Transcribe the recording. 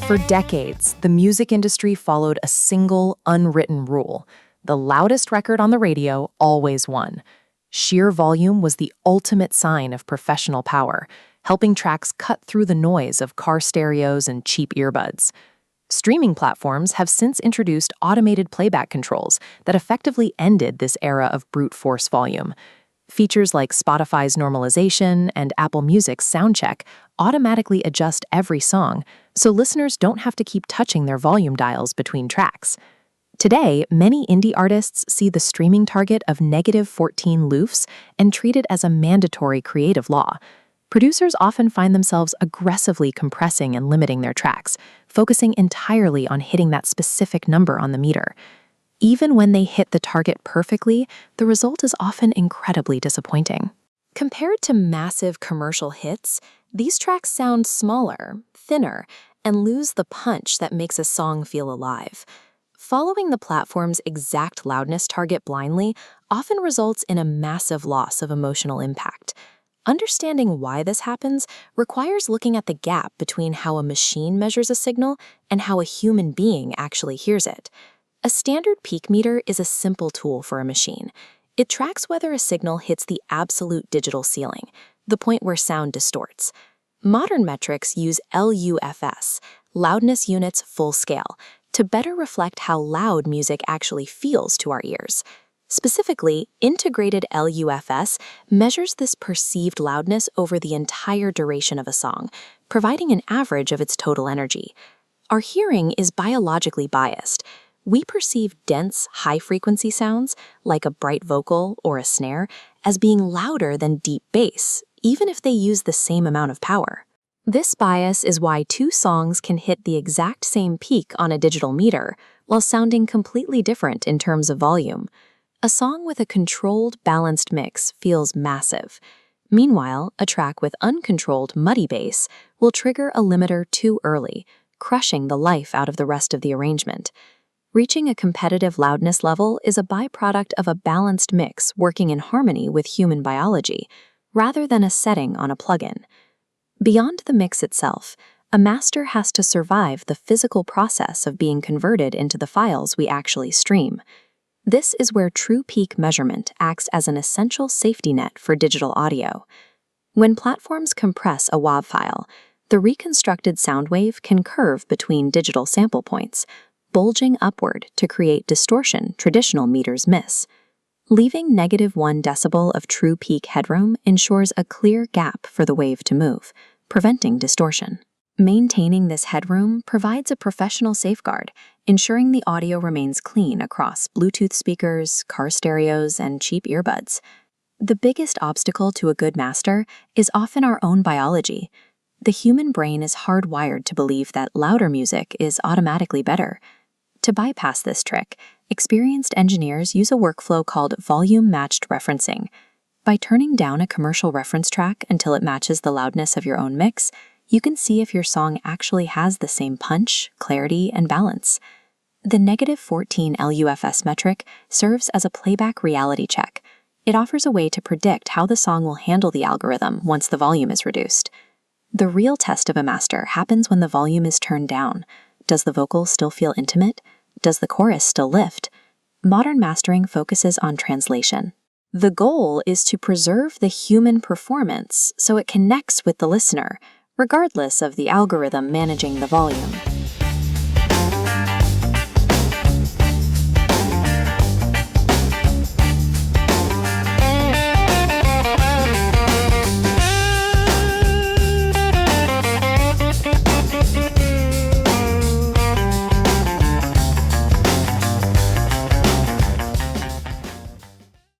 For decades, the music industry followed a single, unwritten rule. The loudest record on the radio always won. Sheer volume was the ultimate sign of professional power, helping tracks cut through the noise of car stereos and cheap earbuds. Streaming platforms have since introduced automated playback controls that effectively ended this era of brute force volume. Features like Spotify's normalization and Apple Music's soundcheck automatically adjust every song, so listeners don't have to keep touching their volume dials between tracks. Today, many indie artists see the streaming target of -14 Lufs and treat it as a mandatory creative law. Producers often find themselves aggressively compressing and limiting their tracks, focusing entirely on hitting that specific number on the meter. Even when they hit the target perfectly, the result is often incredibly disappointing. Compared to massive commercial hits, these tracks sound smaller, thinner, and lose the punch that makes a song feel alive. Following the platform's exact loudness target blindly often results in a massive loss of emotional impact. Understanding why this happens requires looking at the gap between how a machine measures a signal and how a human being actually hears it. A standard peak meter is a simple tool for a machine. It tracks whether a signal hits the absolute digital ceiling, the point where sound distorts. Modern metrics use LUFS, loudness units full scale, to better reflect how loud music actually feels to our ears. Specifically, integrated LUFS measures this perceived loudness over the entire duration of a song, providing an average of its total energy. Our hearing is biologically biased. We perceive dense, high-frequency sounds, like a bright vocal or a snare, as being louder than deep bass, even if they use the same amount of power. This bias is why two songs can hit the exact same peak on a digital meter, while sounding completely different in terms of volume. A song with a controlled, balanced mix feels massive. Meanwhile, a track with uncontrolled, muddy bass will trigger a limiter too early, crushing the life out of the rest of the arrangement. Reaching a competitive loudness level is a byproduct of a balanced mix working in harmony with human biology, rather than a setting on a plugin. Beyond the mix itself, a master has to survive the physical process of being converted into the files we actually stream. This is where true peak measurement acts as an essential safety net for digital audio. When platforms compress a WAV file, the reconstructed sound wave can curve between digital sample points, bulging upward to create distortion traditional meters miss. Leaving -1 decibel of true peak headroom ensures a clear gap for the wave to move, preventing distortion. Maintaining this headroom provides a professional safeguard, ensuring the audio remains clean across Bluetooth speakers, car stereos, and cheap earbuds. The biggest obstacle to a good master is often our own biology. The human brain is hardwired to believe that louder music is automatically better. To bypass this trick, experienced engineers use a workflow called volume-matched referencing. By turning down a commercial reference track until it matches the loudness of your own mix, you can see if your song actually has the same punch, clarity, and balance. The -14 LUFS metric serves as a playback reality check. It offers a way to predict how the song will handle the algorithm once the volume is reduced. The real test of a master happens when the volume is turned down. Does the vocal still feel intimate? Does the chorus still lift? Modern mastering focuses on translation. The goal is to preserve the human performance so it connects with the listener, regardless of the algorithm managing the volume.